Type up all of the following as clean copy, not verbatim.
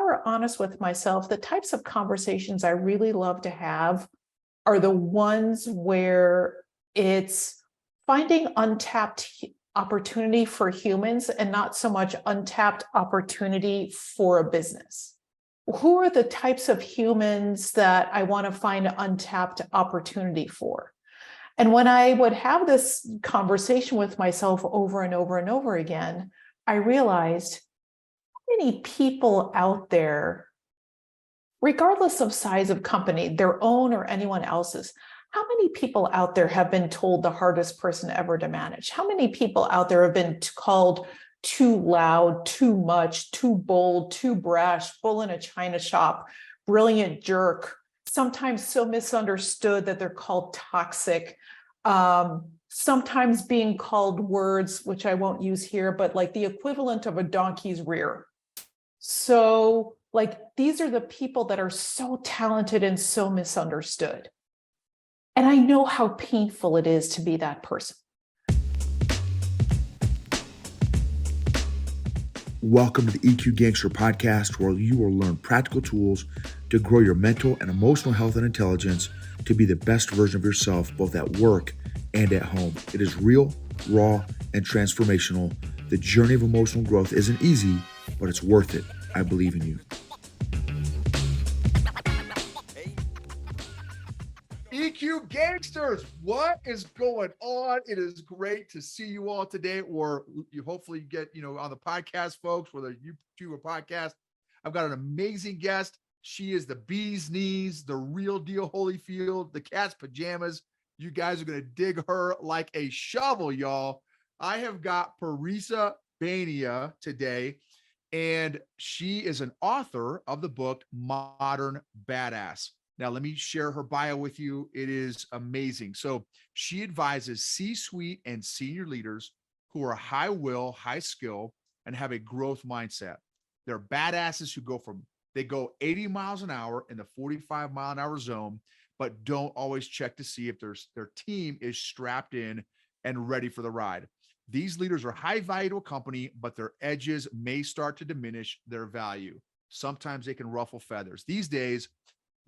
were honest with myself, the types of conversations I really love to have are the ones where it's finding untapped opportunity for humans and not so much untapped opportunity for a business. Who are the types of humans that I want to find untapped opportunity for? And when I would have this conversation with myself over and over and over again, I realized how many people out there, regardless of size of company, their own or anyone else's, how many people out there have been told the hardest person ever to manage? How many people out there have been called too loud, too much, too bold, too brash, bull in a china shop, brilliant jerk, sometimes so misunderstood that they're called toxic, sometimes being called words, which I won't use here, but like the equivalent of a donkey's rear. So like, these are the people that are so talented and so misunderstood. And I know how painful it is to be that person. Welcome to the EQ Gangster podcast, where you will learn practical tools to grow your mental and emotional health and intelligence to be the best version of yourself, both at work and at home. It is real, raw, and transformational. The journey of emotional growth isn't easy, but it's worth it. I believe in you. EQ Gangsters, what is going on? It is great to see you all today, or you hopefully get, on the podcast, folks, whether you do a podcast. I've got an amazing guest. She is the bee's knees, the real deal Holyfield, the cat's pajamas. You guys are going to dig her like a shovel, y'all. I have got Parissa Behnia today, and she is an author of the book Modern Badass. Now, let me share her bio with you. It is amazing. So she advises C-suite and senior leaders who are high will, high skill, and have a growth mindset. They're badasses who go 80 miles an hour in the 45 mile an hour zone, but don't always check to see if their team is strapped in and ready for the ride. These leaders are high value to a company, but their edges may start to diminish their value. Sometimes they can ruffle feathers. These days,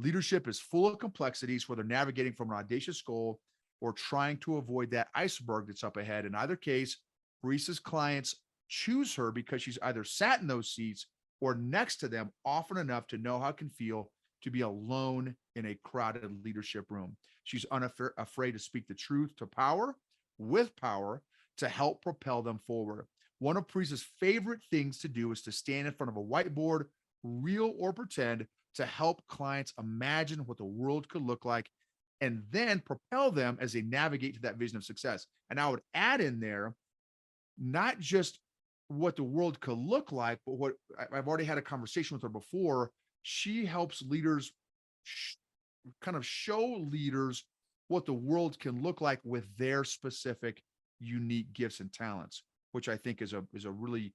leadership is full of complexities, whether navigating from an audacious goal or trying to avoid that iceberg that's up ahead. In either case, Parissa's clients choose her because she's either sat in those seats or next to them often enough to know how it can feel to be alone in a crowded leadership room. She's unafraid to speak the truth to power, with power, to help propel them forward. One of Parissa's favorite things to do is to stand in front of a whiteboard, real or pretend, to help clients imagine what the world could look like and then propel them as they navigate to that vision of success. And I would add in there, not just what the world could look like, but what I've already had a conversation with her before. She helps leaders kind of show leaders what the world can look like with their specific unique gifts and talents, which I think is a really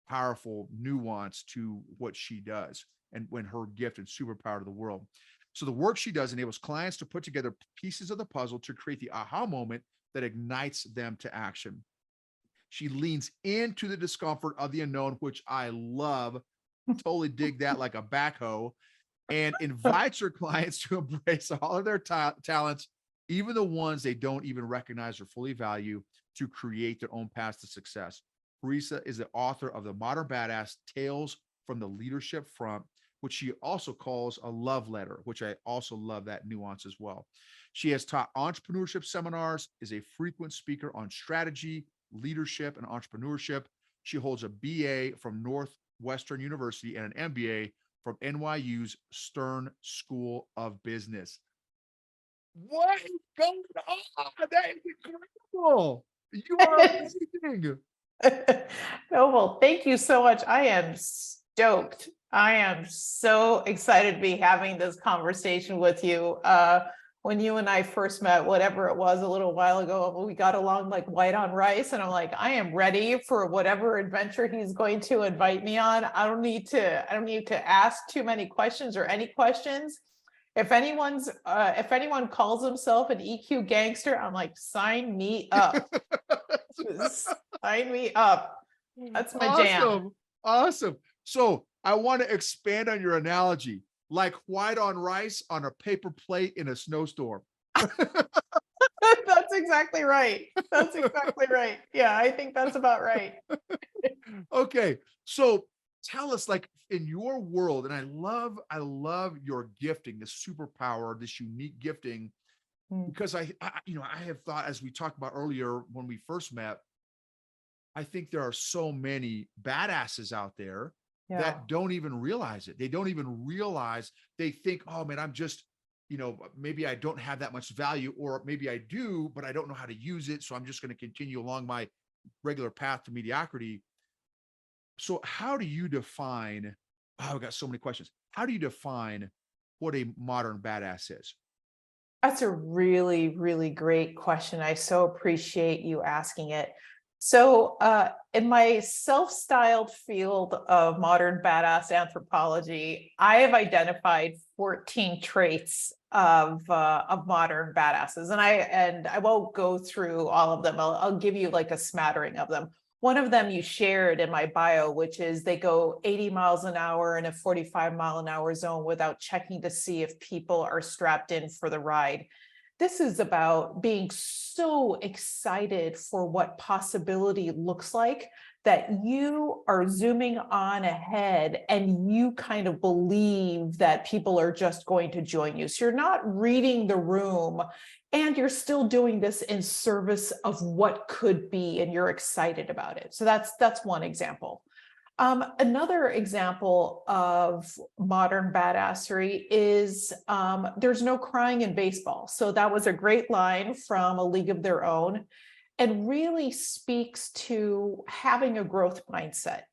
powerful nuance to what she does and when her gift and superpower to the world. So the work she does enables clients to put together pieces of the puzzle to create the aha moment that ignites them to action. She leans into the discomfort of the unknown, which I love, totally dig that like a backhoe, and invites her clients to embrace all of their talents, even the ones they don't even recognize or fully value, to create their own path to success. Parissa is the author of the Modern Badass, Tales from the Leadership Front, which she also calls a love letter, which I also love that nuance as well. She has taught entrepreneurship seminars, is a frequent speaker on strategy, leadership, and entrepreneurship. She holds a BA from Northwestern University and an MBA from NYU's Stern School of Business. What is going on? That is incredible. You are amazing. Oh, well, thank you so much. I am stoked. I am so excited to be having this conversation with you. When you and I first met, whatever it was a little while ago, we got along like white on rice, and I'm like, I am ready for whatever adventure he's going to invite me on. I don't need to ask too many questions or any questions. If anyone calls himself an EQ gangster, I'm like, sign me up. Sign me up. That's my jam. Awesome. So I want to expand on your analogy, like white on rice on a paper plate in a snowstorm. That's exactly right. That's exactly right. Yeah, I think that's about right. Okay, so tell us, like in your world, and I love your gifting, this superpower, this unique gifting, Mm, because I have thought, as we talked about earlier when we first met, I think there are so many badasses out there yeah. that don't even realize it. They don't even realize, they think, oh man, I'm just, maybe I don't have that much value, or maybe I do, but I don't know how to use it. So I'm just going to continue along my regular path to mediocrity. So how do you define, oh, I've got so many questions. How do you define what a modern badass is? That's a really, really great question. I so appreciate you asking it. So, in my self-styled field of modern badass anthropology, I have identified 14 traits of modern badasses, and I won't go through all of them. I'll give you like a smattering of them. One of them you shared in my bio, which is they go 80 miles an hour in a 45-mile-an-hour zone without checking to see if people are strapped in for the ride. This is about being so excited for what possibility looks like that you are zooming on ahead and you kind of believe that people are just going to join you. So you're not reading the room, and you're still doing this in service of what could be, and you're excited about it. So that's one example. Another example of modern badassery is there's no crying in baseball. So that was a great line from A League of Their Own, and really speaks to having a growth mindset.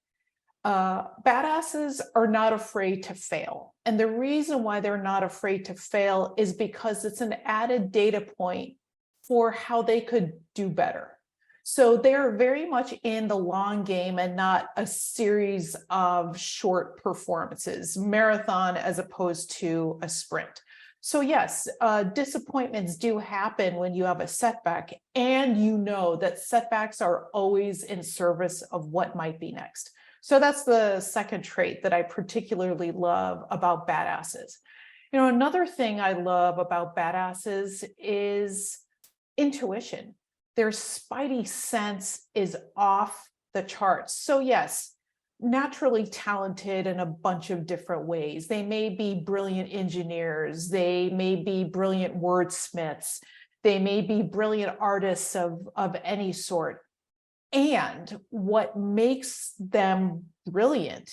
Badasses are not afraid to fail. And the reason why they're not afraid to fail is because it's an added data point for how they could do better. So they're very much in the long game and not a series of short performances, marathon as opposed to a sprint. So yes, disappointments do happen when you have a setback, and you know that setbacks are always in service of what might be next. So that's the second trait that I particularly love about badasses. Another thing I love about badasses is intuition. Their spidey sense is off the charts. So yes, naturally talented in a bunch of different ways. They may be brilliant engineers. They may be brilliant wordsmiths. They may be brilliant artists of any sort. And what makes them brilliant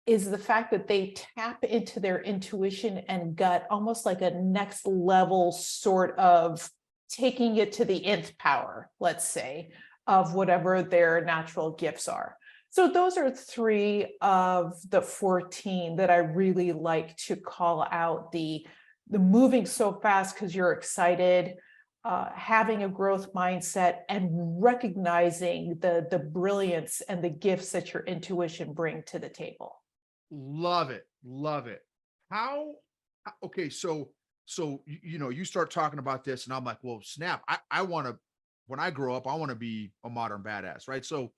is the fact that they tap into their intuition and gut, almost like a next level sort of taking it to the nth power, let's say, of whatever their natural gifts are. So those are 3 of the 14 that I really like to call out: the moving so fast because you're excited, having a growth mindset, and recognizing the brilliance and the gifts that your intuition bring to the table. Love it. Love it. How, okay. So, you start talking about this and I'm like, well, snap. I want to, when I grow up, I want to be a modern badass. Right. So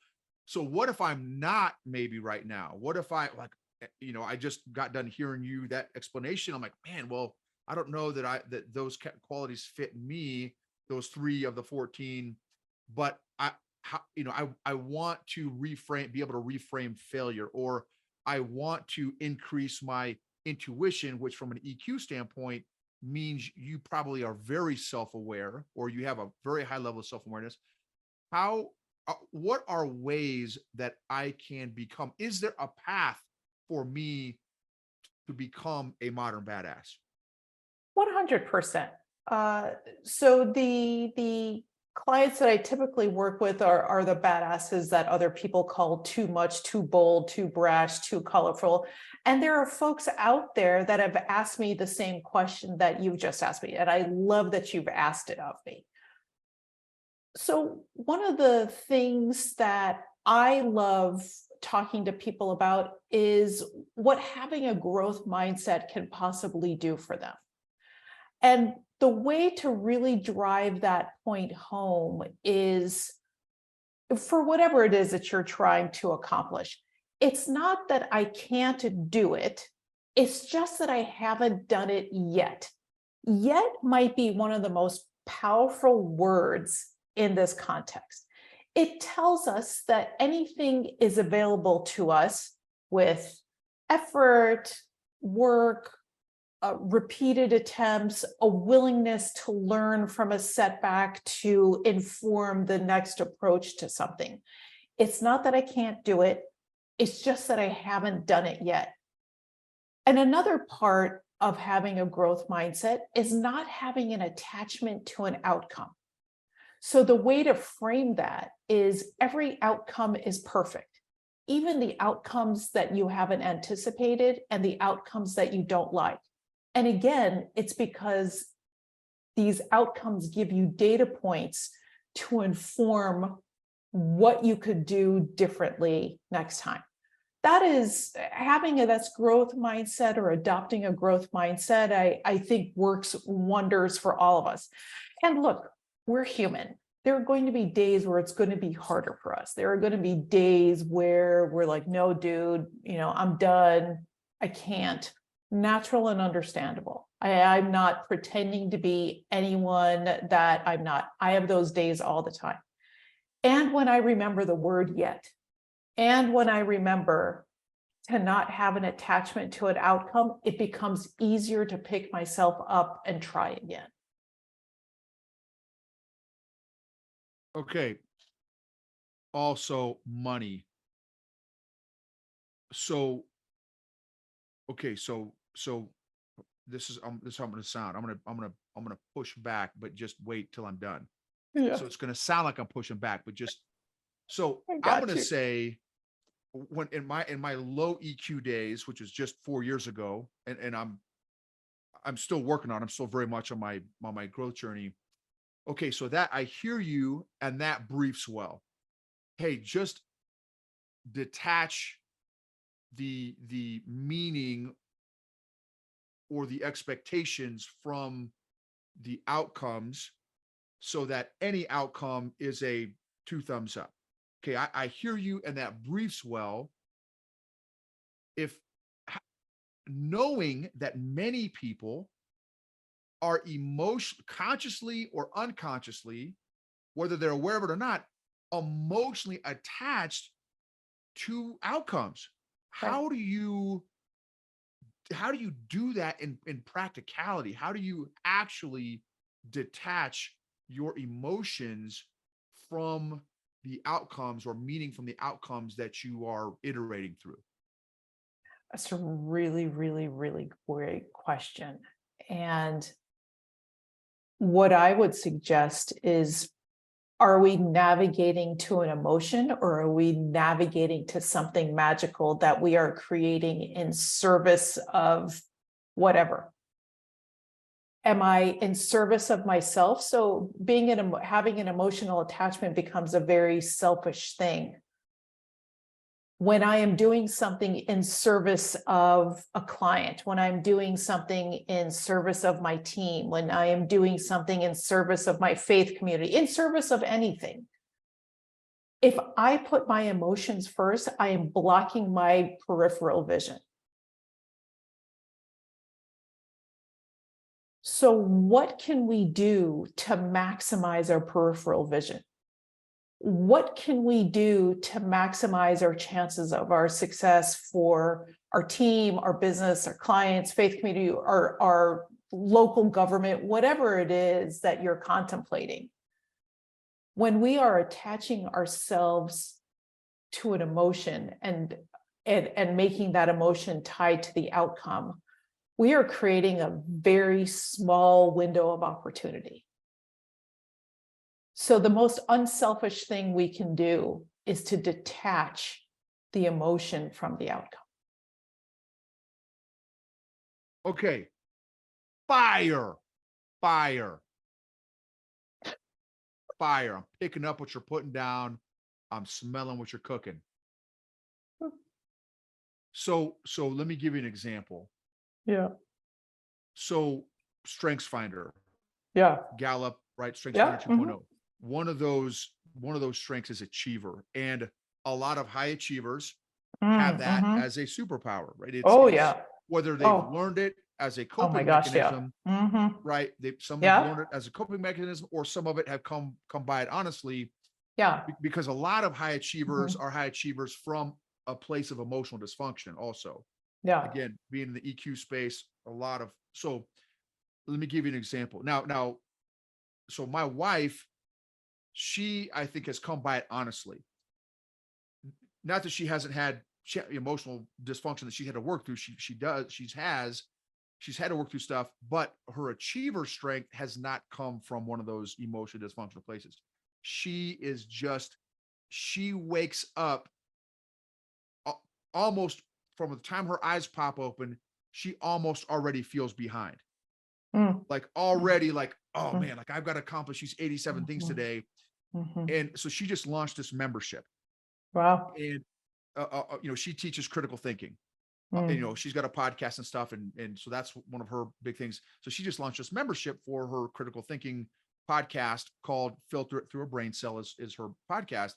what if I'm not maybe right now? What if I like, I just got done hearing you that explanation. I'm like, man, well, I don't know that those qualities fit me, those 3 of the 14, but I want to be able to reframe failure, or I want to increase my intuition, which from an EQ standpoint means you probably are very self-aware, or you have a very high level of self-awareness. What are ways that I can become? Is there a path for me to become a modern badass? 100%. So the clients that I typically work with are the badasses that other people call too much, too bold, too brash, too colorful. And there are folks out there that have asked me the same question that you've just asked me, and I love that you've asked it of me. So one of the things that I love talking to people about is what having a growth mindset can possibly do for them. And the way to really drive that point home is, for whatever it is that you're trying to accomplish, it's not that I can't do it. It's just that I haven't done it yet. Yet might be one of the most powerful words in this context. It tells us that anything is available to us with effort, work, repeated attempts, a willingness to learn from a setback to inform the next approach to something. It's not that I can't do it. It's just that I haven't done it yet. And another part of having a growth mindset is not having an attachment to an outcome. So the way to frame that is every outcome is perfect, even the outcomes that you haven't anticipated and the outcomes that you don't like. And again, it's because these outcomes give you data points to inform what you could do differently next time. That is having that's growth mindset or adopting a growth mindset, I think works wonders for all of us. And look, we're human. There are going to be days where it's going to be harder for us. There are going to be days where we're like, no, dude, I'm done. I can't. Natural and understandable. I'm not pretending to be anyone that I'm not. I have those days all the time. And when I remember the word yet, and when I remember to not have an attachment to an outcome, it becomes easier to pick myself up and try again. Okay. Also money. So, okay. So this is how I'm going to sound. I'm going to push back, but just wait till I'm done. Yeah. So it's going to sound like I'm pushing back, but just, so I I'm got going to you. say when in my low EQ days, which was just 4 years ago, and I'm still working on, I'm still very much on my growth journey. Okay. So that I hear you, and that briefs well. Hey, just detach the meaning or the expectations from the outcomes so that any outcome is a 2 thumbs up. Okay, I hear you, and that briefs well. If knowing that many people are consciously or unconsciously, whether they're aware of it or not, emotionally attached to outcomes. Right. How do you do that in practicality? How do you actually detach your emotions from the outcomes, or meaning from the outcomes that you are iterating through? That's a really, really, really great question. And what I would suggest is, are we navigating to an emotion, or are we navigating to something magical that we are creating in service of whatever? Am I in service of myself? So having an emotional attachment becomes a very selfish thing. When I am doing something in service of a client, when I'm doing something in service of my team, when I am doing something in service of my faith community, in service of anything, if I put my emotions first, I am blocking my peripheral vision. So what can we do to maximize our peripheral vision? What can we do to maximize our chances of our success for our team, our business, our clients, faith community, our local government, whatever it is that you're contemplating? When we are attaching ourselves to an emotion and making that emotion tied to the outcome, we are creating a very small window of opportunity. So the most unselfish thing we can do is to detach the emotion from the outcome. Okay. Fire. I'm picking up what you're putting down. I'm smelling what you're cooking. So let me give you an example. Yeah. So Strengths Finder, Yeah. Gallup, right? Strengths Yeah. Finder 2.0. One of those strengths is achiever. And a lot of high achievers have that mhm. as a superpower, right? Oh, It's yeah. whether they've Oh, learned it as a oh my coping gosh, yeah. mechanism, Mhm. right? Some have Yeah, learned it as a coping mechanism, or some of it have come by it honestly, yeah. because a lot of high achievers Mhm. are high achievers from a place of emotional dysfunction also. Yeah. Again, being in the EQ space, a lot of so let me give you an example. Now, so my wife, she I think has come by it honestly. Not that she hasn't had emotional dysfunction that she had to work through. She does. She's had to work through stuff, but her achiever strength has not come from one of those emotional dysfunctional places. She is just she wakes up almost from the time her eyes pop open, she almost already feels behind. Mm, Like mhm, already, like, oh mm, man, like I've got to accomplish these 87 things mhm, today. mhm. And so she just launched this membership. Wow. And she teaches critical thinking. Mm, She's got a podcast and stuff, and so that's one of her big things. So she just launched this membership for her critical thinking podcast called Filter It Through a Brain Cell is her podcast.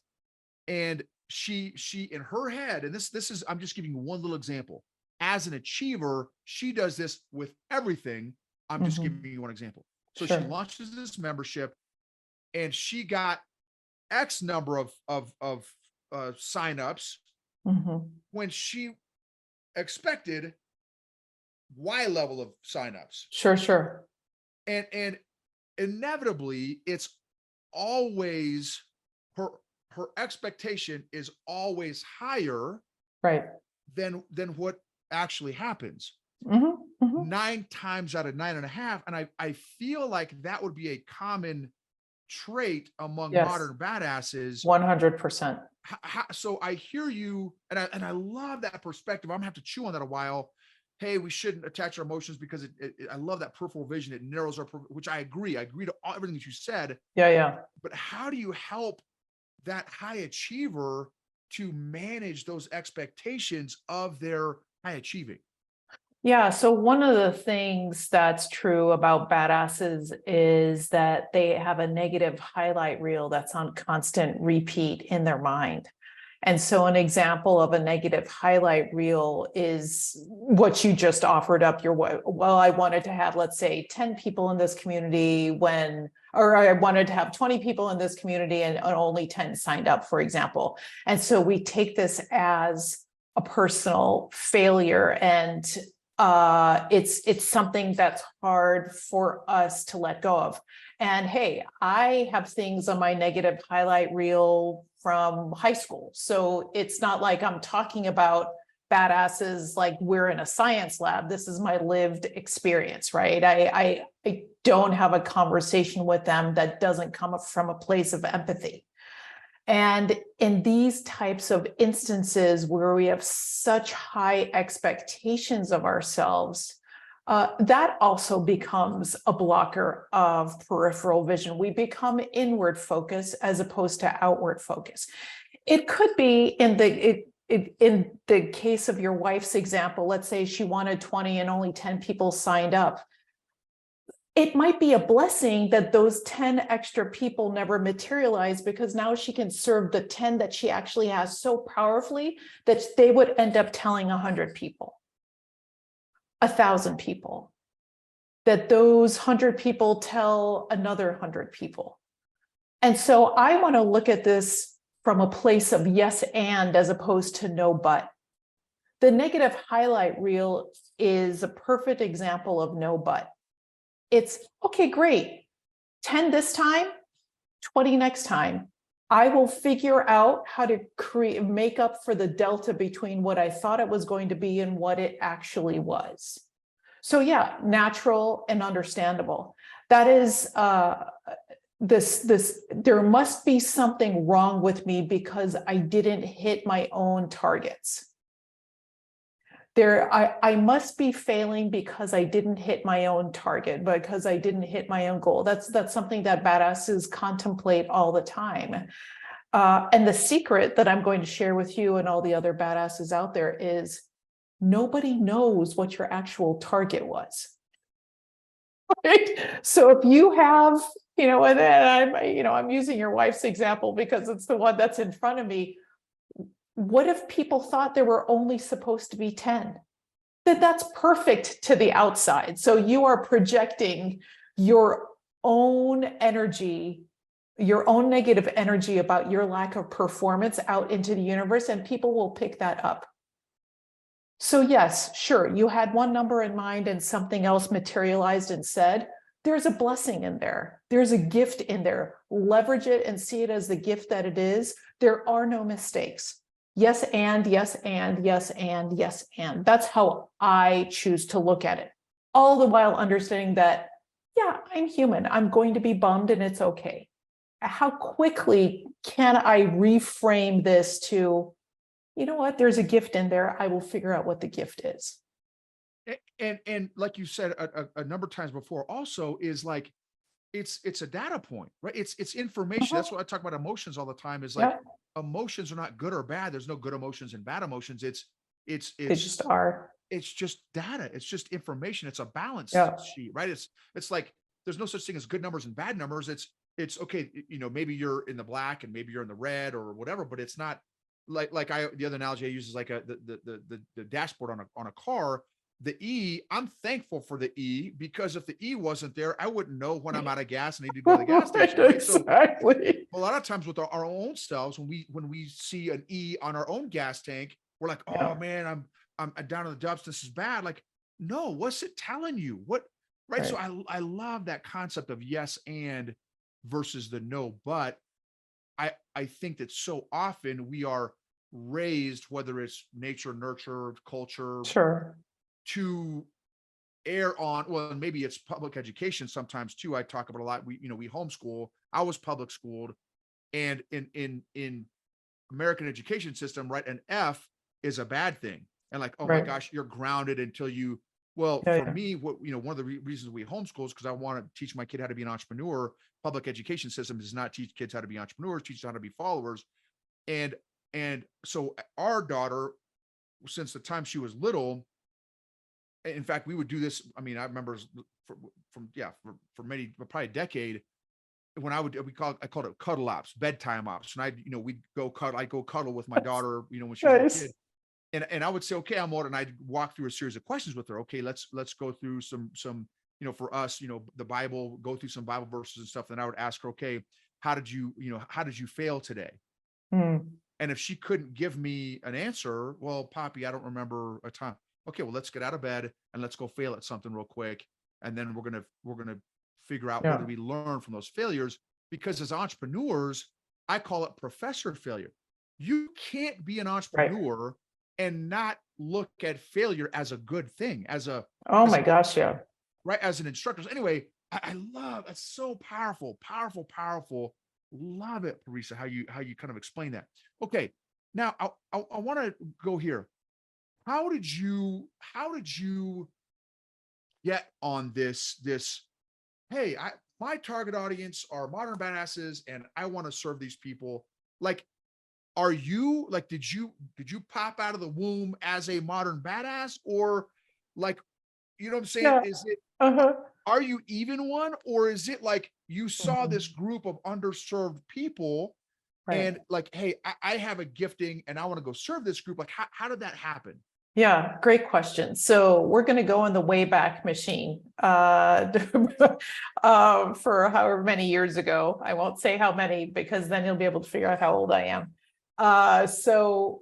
And she in her head, and this is I'm just giving you one little example. As an achiever, she does this with everything. I'm just mhm. giving you one example. So she Sure. launches this membership, and she got X number of signups Mhm. when she expected Y level of signups. Sure, sure. And inevitably it's always her her expectation is always higher Right. than what actually happens. Mhm, mhm. 9 times out of 9.5. And I feel like that would be a common trait among Yes, modern badasses. 100%. So I hear you, and I love that perspective. I'm gonna have to chew on that a while. Hey, we shouldn't attach our emotions because I love that peripheral vision. It narrows our, which I agree. I agree to everything that you said. Yeah, yeah. But how do you help that high achiever to manage those expectations of their high achieving? Yeah, so one of the things that's true about badasses is that they have a negative highlight reel that's on constant repeat in their mind. And so an example of a negative highlight reel is what you just offered up well, I wanted to have, let's say, 10 people in this community or I wanted to have 20 people in this community and only 10 signed up, for example. And so we take this as a personal failure, and it's something that's hard for us to let go of. And hey, I have things on my negative highlight reel from high school. So it's not like I'm talking about badasses like we're in a science lab. This is my lived experience, right? I don't have a conversation with them that doesn't come from a place of empathy. And in these types of instances where we have such high expectations of ourselves, that also becomes a blocker of peripheral vision. We become inward focus as opposed to outward focus. It could be in the case of your wife's example. Let's say she wanted 20 and only 10 people signed up. It might be a blessing that those 10 extra people never materialize, because now she can serve the 10 that she actually has so powerfully that they would end up telling 100 people, 1,000 people, that those 100 people tell another 100 people. And so I want to look at this from a place of yes and as opposed to no but. The negative highlight reel is a perfect example of no but. It's okay, great. 10 this time, 20 next time. I will figure out how to make up for the delta between what I thought it was going to be and what it actually was. So yeah, natural and understandable. That is there must be something wrong with me because I didn't hit my own targets. I must be failing because I didn't hit my own target, because I didn't hit my own goal. That's something that badasses contemplate all the time. And the secret that I'm going to share with you and all the other badasses out there is nobody knows what your actual target was. Right? So if you have, I'm using your wife's example because it's the one that's in front of me. what if people thought there were only supposed to be 10? That's perfect to the outside. So you are projecting your own energy, your own negative energy about your lack of performance out into the universe, and people will pick that up. So yes, sure, you had one number in mind and something else materialized and said, there's a blessing in there. There's a gift in there. Leverage it and see it as the gift that it is. There are no mistakes. Yes, and yes, and yes, and yes, and that's how I choose to look at it. All the while understanding that, yeah, I'm human. I'm going to be bummed and it's okay. How quickly can I reframe this to, you know what, there's a gift in there. I will figure out what the gift is. And like you said a number of times before, also is like, it's a data point, right? It's information. That's what I talk about emotions all the time, is like, emotions are not good or bad. There's no good emotions and bad emotions. They just are. It's just data. It's just information. It's a balance sheet, right? It's like, there's no such thing as good numbers and bad numbers. It's okay. You know, maybe you're in the black and maybe you're in the red or whatever, but it's not the other analogy I use is like the dashboard on a car. The E, I'm thankful for the E, because if the E wasn't there, I wouldn't know when I'm out of gas and need to go to the gas station. Right? Exactly. So a lot of times with our own selves, when we see an E on our own gas tank, we're like, oh man, I'm down in the dumps. This is bad. Like, no, what's it telling you? What, right? So I love that concept of yes and versus the no, but I think that so often we are raised, whether it's nature, nurture, culture, to err on, well, maybe it's public education sometimes too. I talk about a lot. We homeschool. I was public schooled, and in American education system, right, an F is a bad thing. And like, oh my gosh, you're grounded until you, well, for me, what, one of the reasons we homeschool is because I want to teach my kid how to be an entrepreneur. Public education system does not teach kids how to be entrepreneurs, teach them how to be followers. And so our daughter, since the time she was little, in fact, we would do this. I mean, I remember for many, probably a decade, when I called it cuddle ops, bedtime ops. And we'd go cuddle. I'd go cuddle with my daughter, when she was a kid. And I would say, okay, I'm older, and I'd walk through a series of questions with her. Okay, let's go through some, for us, the Bible, go through some Bible verses and stuff. Then I would ask her, okay, how did you fail today? And if she couldn't give me an answer, well, Poppy, I don't remember a time. Okay, well, let's get out of bed and let's go fail at something real quick. And then we're going to figure out what did we learn from those failures? Because as entrepreneurs, I call it professor failure. You can't be an entrepreneur and not look at failure as a good thing, as an instructor. So anyway, I love, it's so powerful. Love it, Parissa, how you kind of explain that. Okay. Now I want to go here. How did you get on this, hey, my target audience are modern badasses and I want to serve these people? Like, are you like, did you pop out of the womb as a modern badass, or like, what I'm saying? Is it, are you even one, or is it like you saw this group of underserved people and like, hey, I have a gifting and I want to go serve this group? Like, how did that happen? Yeah, great question. So we're going to go in the Wayback Machine for however many years ago. I won't say how many, because then you'll be able to figure out how old I am. So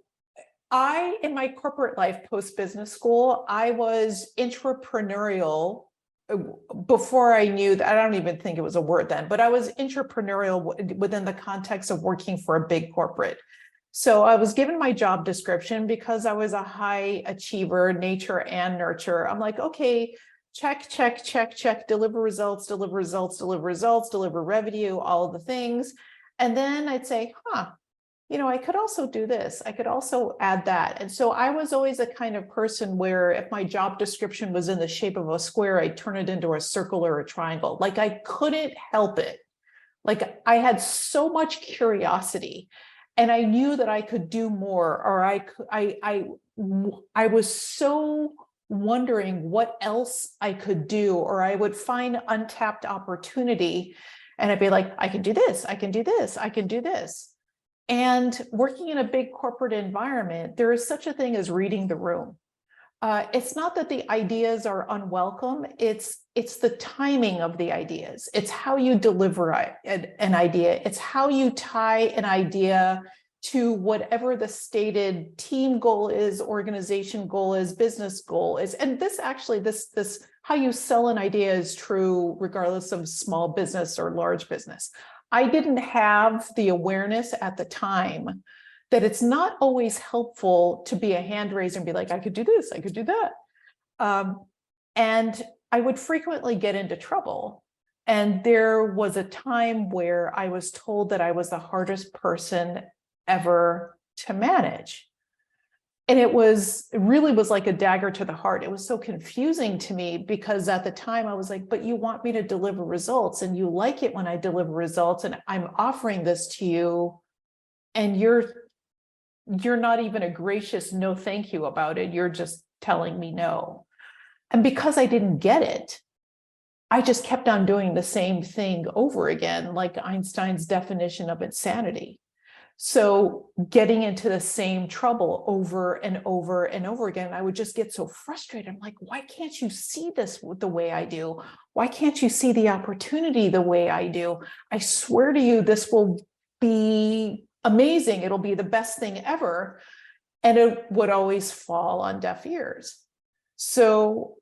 in my corporate life, post-business school, I was entrepreneurial before I knew that. I don't even think it was a word then, but I was entrepreneurial within the context of working for a big corporate. So I was given my job description because I was a high achiever, nature and nurture. I'm like, okay, check, deliver results, deliver revenue, all of the things. And then I'd say, I could also do this. I could also add that. And so I was always a kind of person where if my job description was in the shape of a square, I'd turn it into a circle or a triangle. Like, I couldn't help it. Like, I had so much curiosity. And I knew that I could do more, or I was so wondering what else I could do, or I would find untapped opportunity and I'd be like, I can do this, I can do this, I can do this. And working in a big corporate environment, there is such a thing as reading the room. It's not that the ideas are unwelcome. It's the timing of the ideas. It's how you deliver an idea. It's how you tie an idea to whatever the stated team goal is, organization goal is, business goal is. And this actually, this how you sell an idea is true regardless of small business or large business. I didn't have the awareness at the time that it's not always helpful to be a hand raiser and be like, I could do this, I could do that. And I would frequently get into trouble. And there was a time where I was told that I was the hardest person ever to manage. And it really was like a dagger to the heart. It was so confusing to me because at the time I was like, but you want me to deliver results and you like it when I deliver results and I'm offering this to you and you're not even a gracious no thank you about it. You're just telling me no. And because I didn't get it, I just kept on doing the same thing over again, like Einstein's definition of insanity. So getting into the same trouble over and over and over again, I would just get so frustrated. I'm like, why can't you see this the way I do? Why can't you see the opportunity the way I do? I swear to you, this will be amazing. It'll be the best thing ever. And it would always fall on deaf ears. So,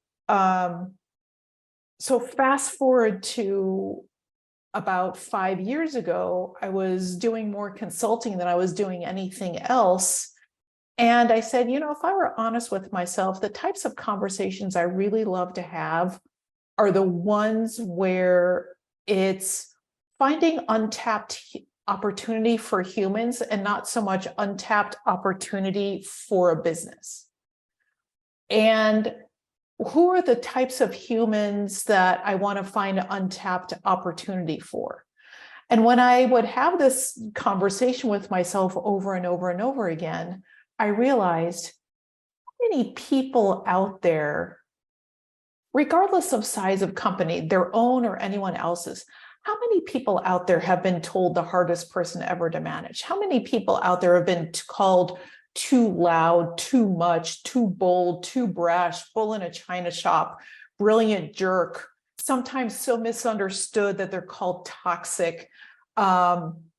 fast forward to about 5 years ago, I was doing more consulting than I was doing anything else. And I said, if I were honest with myself, the types of conversations I really love to have are the ones where it's finding untapped opportunity for humans and not so much untapped opportunity for a business. And who are the types of humans that I want to find untapped opportunity for? And when I would have this conversation with myself over and over and over again, I realized how many people out there, regardless of size of company, their own or anyone else's, how many people out there have been told the hardest person ever to manage? How many people out there have been called too loud, too much, too bold, too brash, bull in a china shop, brilliant jerk, sometimes so misunderstood that they're called toxic,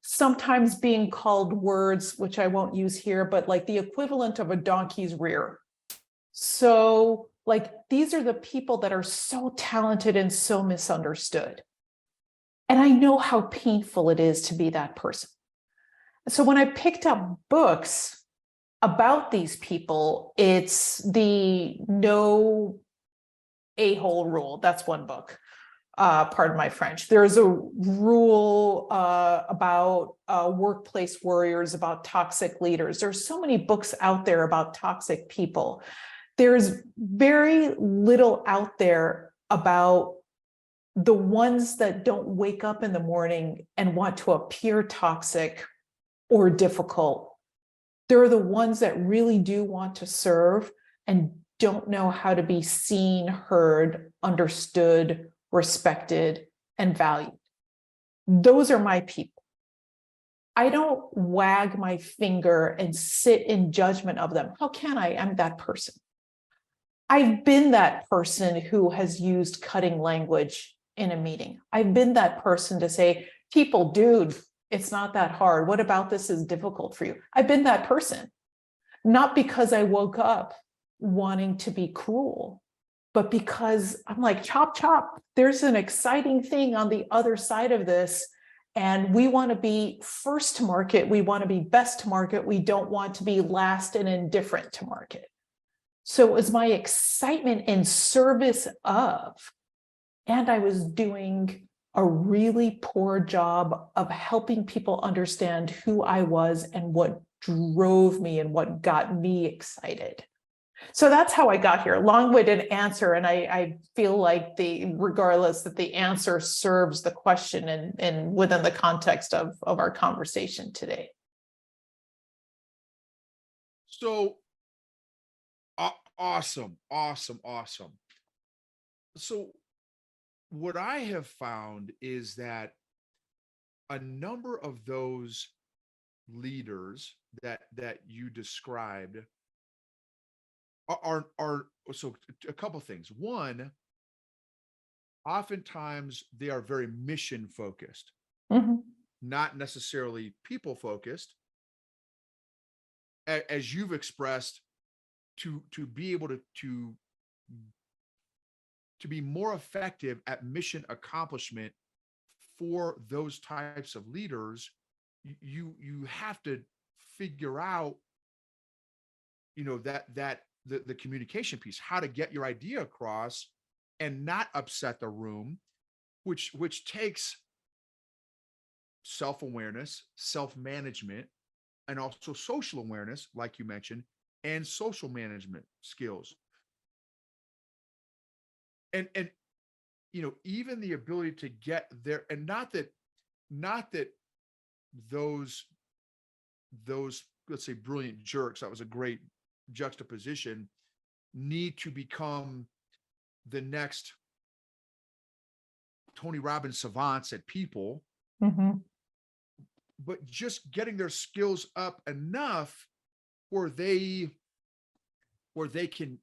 sometimes being called words, which I won't use here, but like the equivalent of a donkey's rear. So like, these are the people that are so talented and so misunderstood. And I know how painful it is to be that person. So when I picked up books about these people, it's the no a-hole rule. That's one book. Pardon my French. There's a rule about workplace warriors, about toxic leaders. There's so many books out there about toxic people. There's very little out there about the ones that don't wake up in the morning and want to appear toxic or difficult. They're the ones that really do want to serve and don't know how to be seen, heard, understood, respected, and valued. Those are my people. I don't wag my finger and sit in judgment of them. How can I? I'm that person. I've been that person who has used cutting language in a meeting. I've been that person to say, people, dude, it's not that hard. What about this is difficult for you? I've been that person, not because I woke up wanting to be cruel, but because I'm like, chop, chop. There's an exciting thing on the other side of this. And we want to be first to market. We want to be best to market. We don't want to be last and indifferent to market. So it was my excitement in service of, and I was doing a really poor job of helping people understand who I was and what drove me and what got me excited. So that's how I got here. Long-winded answer, and I feel like regardless that the answer serves the question and within the context of our conversation today. So awesome. So what I have found is that a number of those leaders that you described are so a couple things. One, oftentimes they are very mission focused, Mhm. not necessarily people focused, as you've expressed, to be able to be more effective at mission accomplishment for those types of leaders. You have to figure out, that the communication piece, how to get your idea across and not upset the room, which takes self-awareness, self-management, and also social awareness, like you mentioned, and social management skills. And even the ability to get there, and not that those, let's say, brilliant jerks, that was a great juxtaposition, need to become the next Tony Robbins savants at people, Mhm. but just getting their skills up enough where they can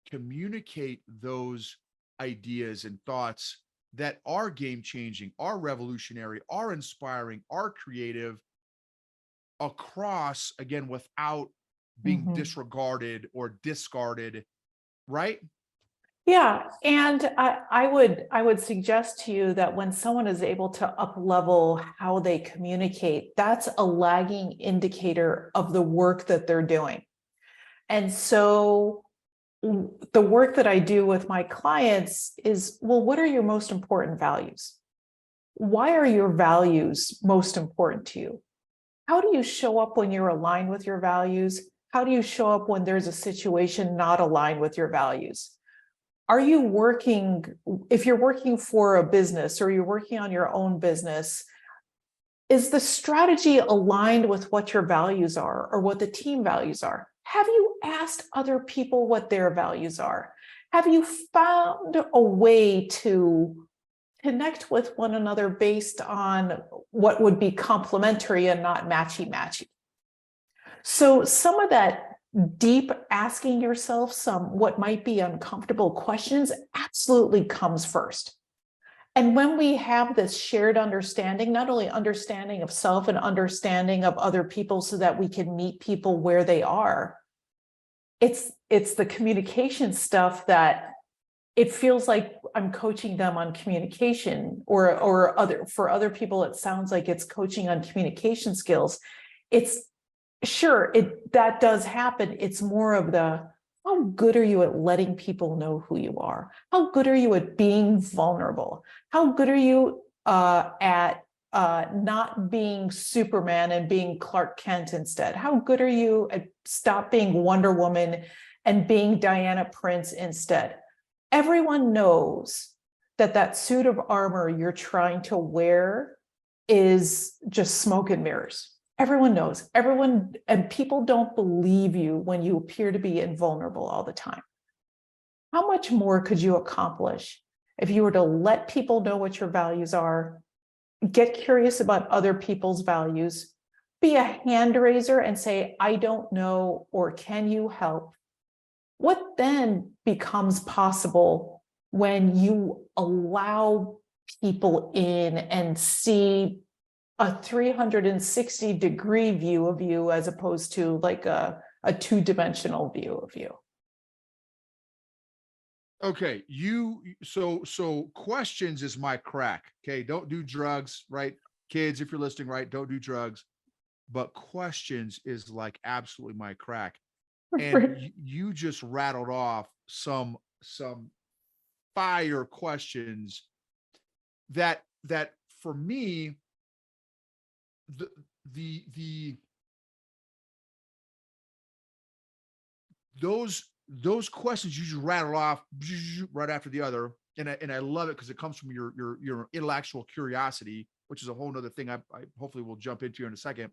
communicate those ideas and thoughts that are game changing, are revolutionary, are inspiring, are creative, across, again, without being Mhm. disregarded or discarded, right? Yeah, and I would suggest to you that when someone is able to up level how they communicate, that's a lagging indicator of the work that they're doing. And so the work that I do with my clients is, well, what are your most important values? Why are your values most important to you? How do you show up when you're aligned with your values? How do you show up when there's a situation not aligned with your values? Are you working, if you're working for a business or you're working on your own business, is the strategy aligned with what your values are or what the team values are? Have you asked other people what their values are? Have you found a way to connect with one another based on what would be complementary and not matchy-matchy? So some of that deep asking yourself some what might be uncomfortable questions absolutely comes first. And when we have this shared understanding, not only understanding of self and understanding of other people so that we can meet people where they are, it's the communication stuff that it feels like I'm coaching them on communication, or other, for other people it sounds like it's coaching on communication skills. It's sure, that does happen. It's more of the, how good are you at letting people know who you are? How good are you at being vulnerable? How good are you at not being Superman and being Clark Kent instead? How good are you at stop being Wonder Woman and being Diana Prince instead? Everyone knows that that suit of armor you're trying to wear is just smoke and mirrors. Everyone knows, everyone, and people don't believe you when you appear to be invulnerable all the time. How much more could you accomplish if you were to let people know what your values are, get curious about other people's values, be a hand raiser and say, I don't know, or can you help? What then becomes possible when you allow people in and see a 360-degree view of you as opposed to like a two-dimensional view of you? Okay, so questions is my crack. Okay, don't do drugs, right? Kids, if you're listening, right, don't do drugs. But questions is like absolutely my crack. And you just rattled off some fire questions that for me, the the those questions you just rattle off right after the other, and I love it because it comes from your intellectual curiosity, which is a whole nother thing I hopefully will jump into in a second.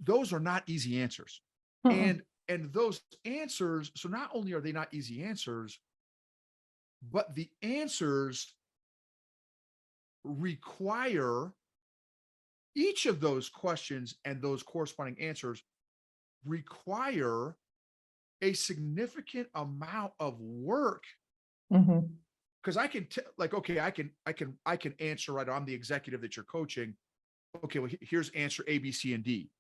Those are not easy answers, Mm-mm. and those answers, so not only are they not easy answers, but the answers require each of those questions and those corresponding answers require a significant amount of work. Mhm. Because I can like, okay, I can answer, right. I'm the executive that you're coaching. Okay, well, here's answer A, B, C, and D.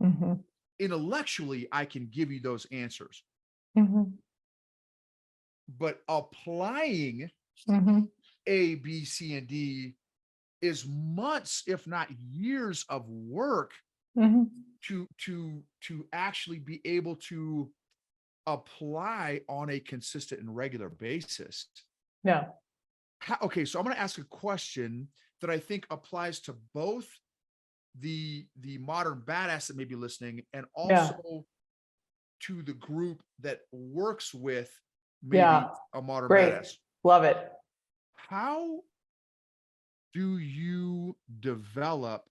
Mhm. Intellectually, I can give you those answers, Mhm. but applying Mhm. A, B, C, and D is months, if not years of work Mhm. to actually be able to apply on a consistent and regular basis. Yeah. Okay, so I'm going to ask a question that I think applies to both the modern badass that may be listening, and Yeah. also to the group that works with maybe Yeah. a modern Great. badass. Love it. How do you develop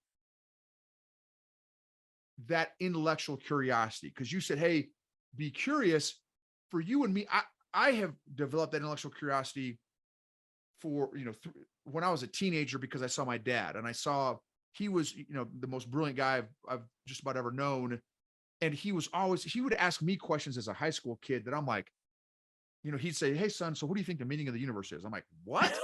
that intellectual curiosity? Because you said, hey, be curious. For you and me, I have developed that intellectual curiosity for, when I was a teenager, because I saw my dad and I saw he was, the most brilliant guy I've just about ever known. And he would ask me questions as a high school kid that I'm like, he'd say, hey son, so what do you think the meaning of the universe is? I'm like, what?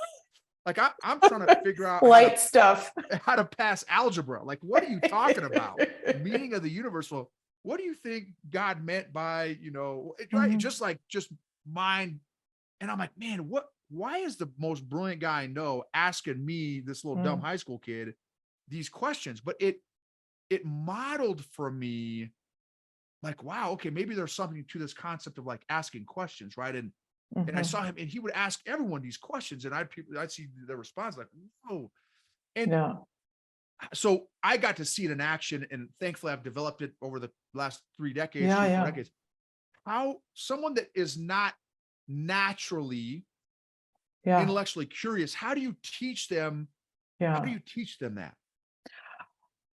Like I'm trying to figure out Light stuff. how to pass algebra. Like, what are you talking about? Meaning of the universe. Well, what do you think God meant by, right? Mhm. Just mind. And I'm like, man, why is the most brilliant guy I know asking me, this little dumb Mm. high school kid, these questions? But it modeled for me, like, wow, okay, maybe there's something to this concept of like asking questions, right? And I Mhm. saw him, and he would ask everyone these questions, and I'd see their response, like, whoa. And Yeah. so I got to see it in action, and thankfully I've developed it over the last 3 decades, Yeah. 4 Yeah. decades. How someone that is not naturally Yeah. intellectually curious, how do you teach them? How do Yeah. you teach them that?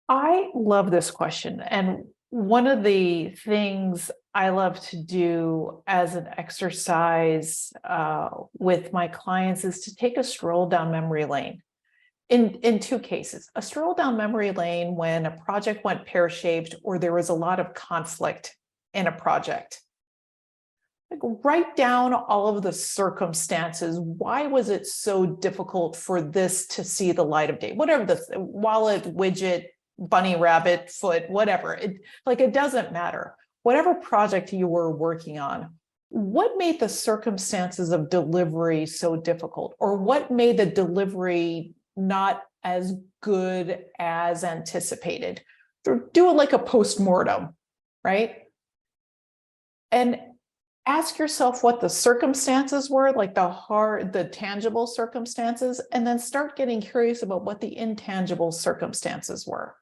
I love this question. And one of the things I love to do as an exercise with my clients is to take a stroll down memory lane. In two cases, a stroll down memory lane when a project went pear-shaped or there was a lot of conflict in a project. Like, write down all of the circumstances. Why was it so difficult for this to see the light of day? Whatever the wallet, widget, bunny rabbit, foot, whatever. It doesn't matter. Whatever project you were working on, what made the circumstances of delivery so difficult? Or what made the delivery not as good as anticipated? Do it like a post-mortem, right? And ask yourself what the circumstances were, like the tangible circumstances, and then start getting curious about what the intangible circumstances were.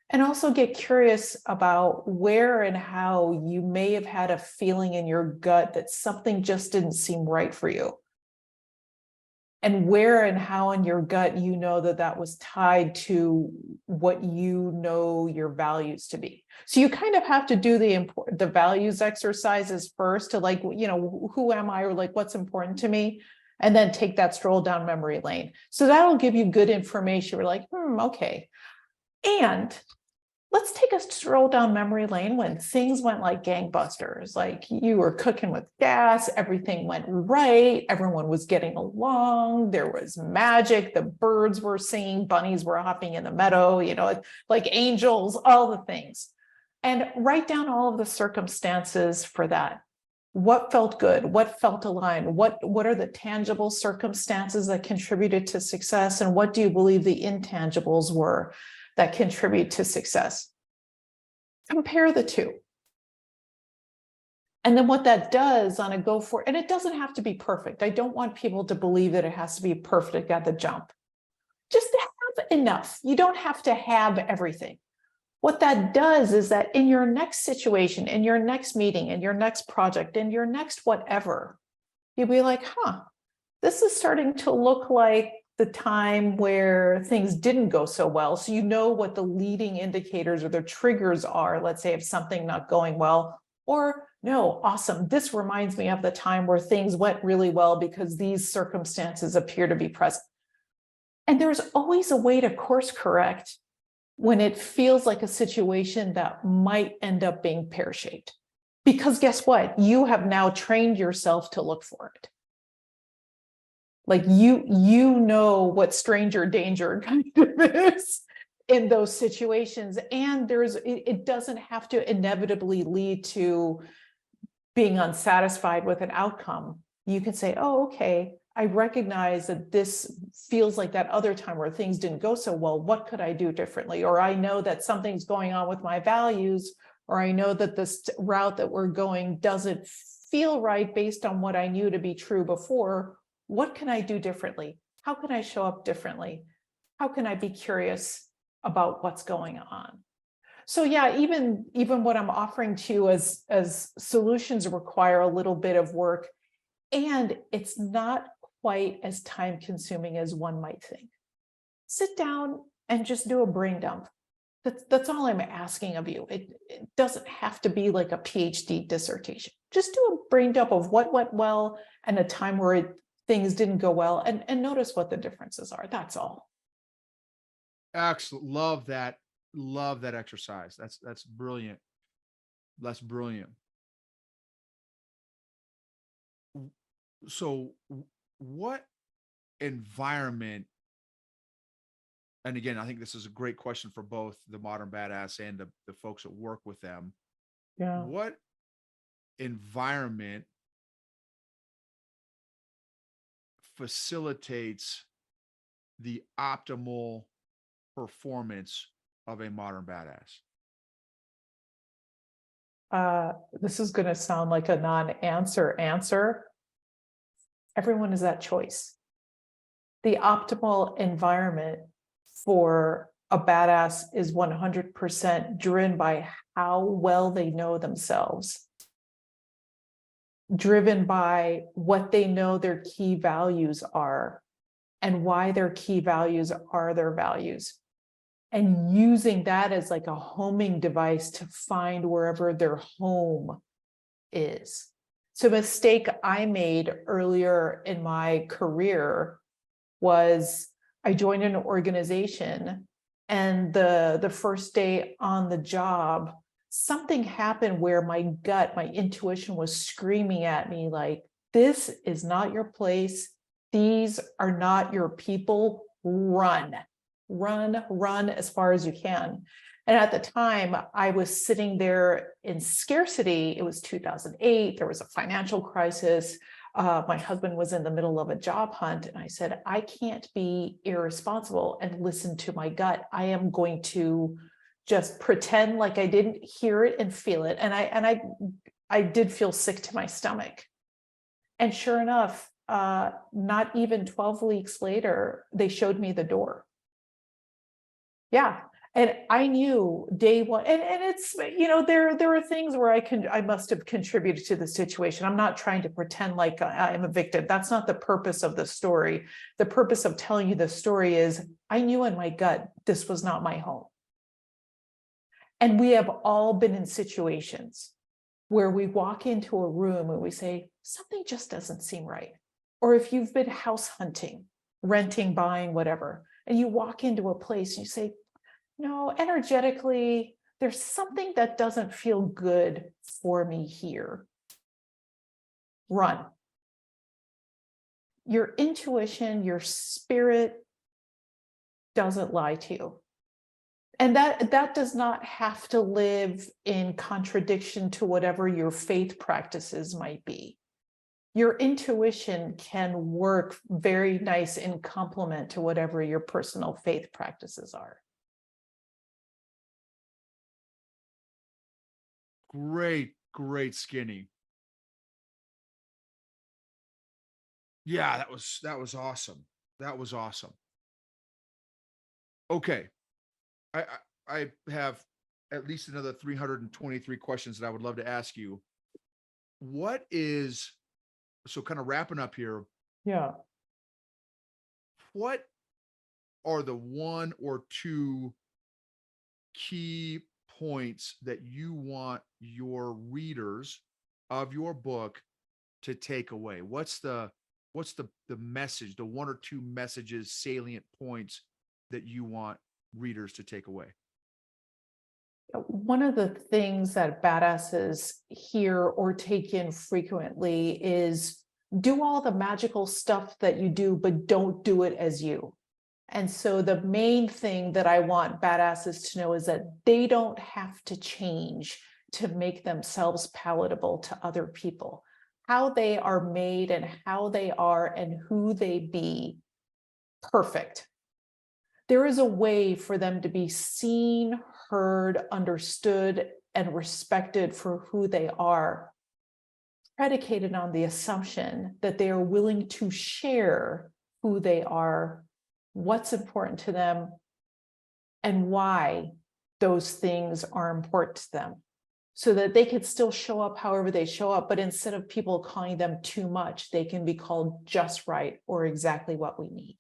And also get curious about where and how you may have had a feeling in your gut that something just didn't seem right for you. And where and how in your gut you know that was tied to what you know your values to be. So you kind of have to do the values exercises first to, like, who am I, or like what's important to me, and then take that stroll down memory lane. So that'll give you good information. We're like, okay. And let's take a stroll down memory lane when things went like gangbusters, like you were cooking with gas, everything went right, everyone was getting along, there was magic, the birds were singing, bunnies were hopping in the meadow, like angels, all the things. And write down all of the circumstances for that. What felt good? What felt aligned? What are the tangible circumstances that contributed to success? And what do you believe the intangibles were that contribute to success? Compare the two. And then what that does on a go for, and it doesn't have to be perfect. I don't want people to believe that it has to be perfect at the jump. Just have enough. You don't have to have everything. What that does is that in your next situation, in your next meeting, in your next project, in your next whatever, you'll be like, this is starting to look like the time where things didn't go so well. So you know what the leading indicators or the triggers are, let's say, of something not going well. Or no, awesome. This reminds me of the time where things went really well because these circumstances appear to be present. And there's always a way to course correct when it feels like a situation that might end up being pear-shaped. Because guess what? You have now trained yourself to look for it. Like you know what stranger danger kind of is in those situations. And it doesn't have to inevitably lead to being unsatisfied with an outcome. You can say, oh, okay, I recognize that this feels like that other time where things didn't go so well. What could I do differently? Or I know that something's going on with my values, or I know that this route that we're going doesn't feel right based on what I knew to be true before. What can I do differently? How can I show up differently? How can I be curious about what's going on? So yeah, even what I'm offering to you as solutions require a little bit of work, and it's not quite as time consuming as one might think. Sit down and just do a brain dump. That's all I'm asking of you. It doesn't have to be like a PhD dissertation. Just do a brain dump of what went well and a time where things didn't go well, and notice what the differences are. That's all. Excellent. Love that. Love that exercise. That's brilliant. That's brilliant. So what environment, and again, I think this is a great question for both the modern badass and the folks that work with them. Yeah. What environment facilitates the optimal performance of a modern badass? This is going to sound like a non-answer answer. Everyone is that choice. The optimal environment for a badass is 100% driven by how well they know themselves, driven by what they know their key values are and why their key values are their values, and using that as like a homing device to find wherever their home is. So a mistake I made earlier in my career was I joined an organization, and the first day on the job, something happened where my gut, my intuition was screaming at me like, this is not your place. These are not your people. Run as far as you can. And at the time, I was sitting there in scarcity. It was 2008. There was a financial crisis. My husband was in the middle of a job hunt. And I said, I can't be irresponsible and listen to my gut. I am going to just pretend like I didn't hear it and feel it. And I did feel sick to my stomach. And sure enough, not even 12 weeks later, they showed me the door. Yeah. And I knew day one, and it's, there are things where I must have contributed to the situation. I'm not trying to pretend like I'm a victim. That's not the purpose of the story. The purpose of telling you the story is I knew in my gut, this was not my home. And we have all been in situations where we walk into a room and we say, something just doesn't seem right. Or if you've been house hunting, renting, buying, whatever, and you walk into a place and you say, no, energetically, there's something that doesn't feel good for me here. Run. Your intuition, your spirit doesn't lie to you. And that does not have to live in contradiction to whatever your faith practices might be. Your intuition can work very nice in complement to whatever your personal faith practices are. Great skinny. Yeah, that was awesome. That was awesome. Okay. I have at least another 323 questions that I would love to ask you. So kind of wrapping up here, Yeah. what are the one or two key points that you want your readers of your book to take away? What's the message, the one or two messages, salient points that you want readers to take away? One of the things that badasses hear or take in frequently is do all the magical stuff that you do, but don't do it as you. And so the main thing that I want badasses to know is that they don't have to change to make themselves palatable to other people. How they are made and how they are and who they be, perfect. There is a way for them to be seen, heard, understood, and respected for who they are, predicated on the assumption that they are willing to share who they are, what's important to them, and why those things are important to them, so that they could still show up however they show up, but instead of people calling them too much, they can be called just right or exactly what we need.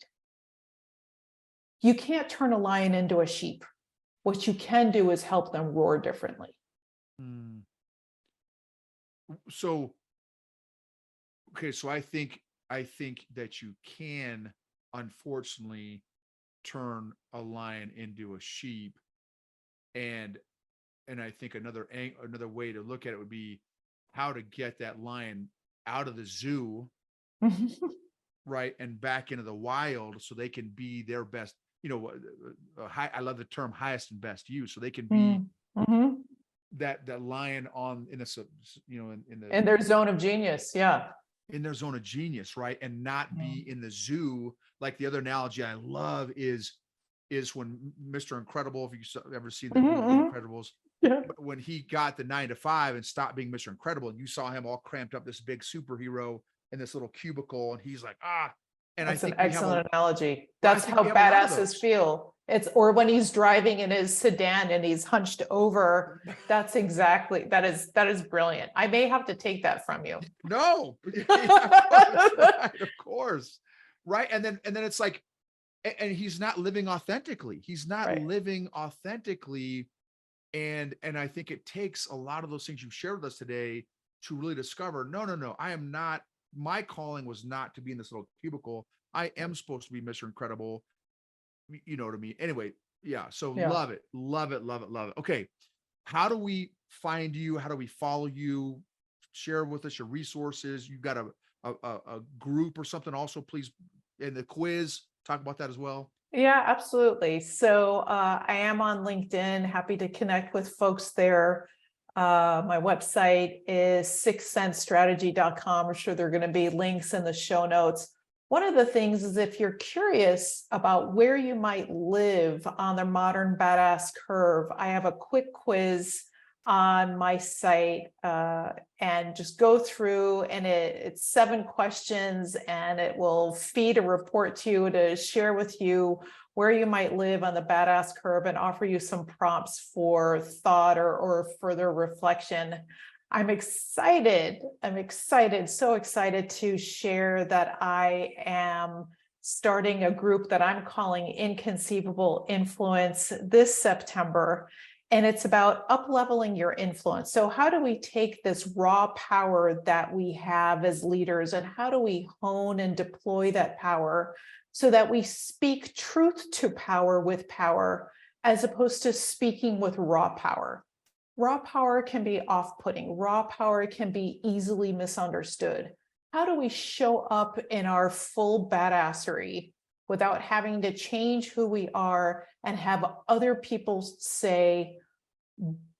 You can't turn a lion into a sheep. What you can do is help them roar differently. So, okay, so I think that you can, unfortunately, turn a lion into a sheep, and I think another way to look at it would be how to get that lion out of the zoo, right, and back into the wild, so they can be their best. I love the term highest and best use, so they can be that lion in their zone of genius, yeah. In their zone of genius, right, and not be in the zoo. Like the other analogy I love is when Mr. Incredible, if you ever seen the movie Incredibles, when he got the 9 to 5 and stopped being Mr. Incredible, and you saw him all cramped up, this big superhero in this little cubicle, and he's like, and that's I think an excellent analogy. I That's think how we have a lot of badasses those. feel. Or when he's driving in his sedan and he's hunched over. That is brilliant. I may have to take that from you. No, of course, right. And then it's like, and he's not living authentically. He's not Right. living authentically. And I think it takes a lot of those things you've shared with us today to really discover, no, I am not, my calling was not to be in this little cubicle. I am supposed to be Mr. Incredible. You know what I mean? Anyway, yeah. So Yeah. love it. Okay. How do we find you? How do we follow you? Share with us your resources. You've got a group or something also, please. In the quiz, talk about that as well. Yeah, absolutely. So I am on LinkedIn, happy to connect with folks there. My website is sixthsensestrategy.com. I'm sure there are going to be links in the show notes. One of the things is if you're curious about where you might live on the modern badass curve, I have a quick quiz on my site and just go through, and it's 7 questions, and it will feed a report to you to share with you where you might live on the badass curve and offer you some prompts for thought or further reflection. I'm excited, so excited to share that I am starting a group that I'm calling Inconceivable Influence this September. And it's about up-leveling your influence. So how do we take this raw power that we have as leaders, and how do we hone and deploy that power so that we speak truth to power with power, as opposed to speaking with raw power? Raw power can be off-putting. Raw power can be easily misunderstood. How do we show up in our full badassery without having to change who we are and have other people say,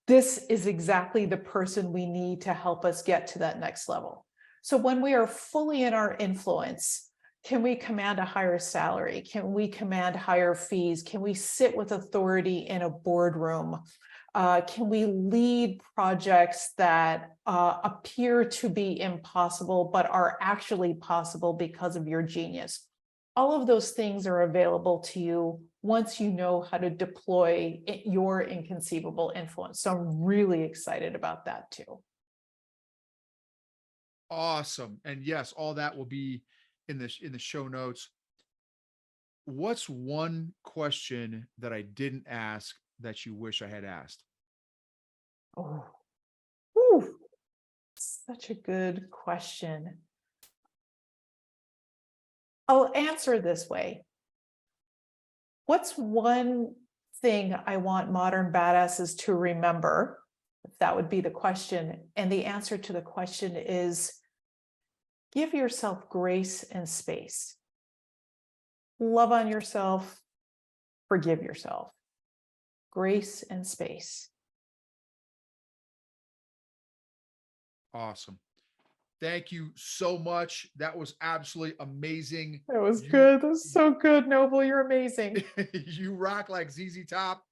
this is exactly the person we need to help us get to that next level? So when we are fully in our influence, can we command a higher salary? Can we command higher fees? Can we sit with authority in a boardroom? Can we lead projects that appear to be impossible, but are actually possible because of your genius? All of those things are available to you once you know how to deploy your inconceivable influence. So I'm really excited about that too. Awesome. And yes, all that will be in the show notes. What's one question that I didn't ask that you wish I had asked? Oh, whew. Such a good question. I'll answer this way. What's one thing I want modern badasses to remember? If that would be the question. And the answer to the question is give yourself grace and space. Love on yourself, forgive yourself. Grace and space. Awesome. Thank you so much. That was absolutely amazing. That was You- good. That was so good, Noble. You're amazing. You rock like ZZ Top.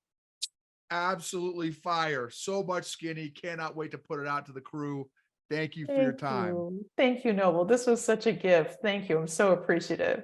Absolutely fire. So much skinny. Cannot wait to put it out to the crew. Thank you for your time. Thank you, Noble. This was such a gift. Thank you. I'm so appreciative.